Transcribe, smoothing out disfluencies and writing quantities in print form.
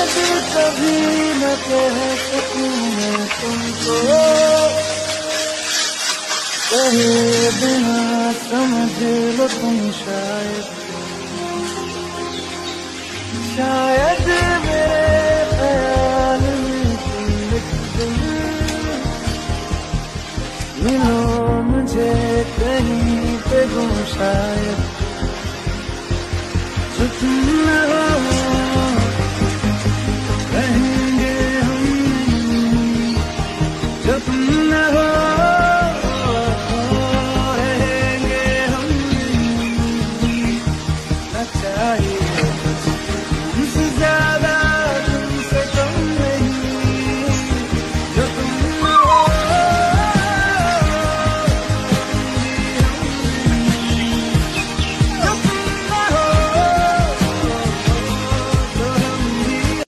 कभी न कह सकूं मैं तुमको, कहे बिना समझ लो तुम शायद, शायद मेरे ख्याल में तुम एक दिन मिलो मुझे कहीं पे गुम शायद, जो तुम न हो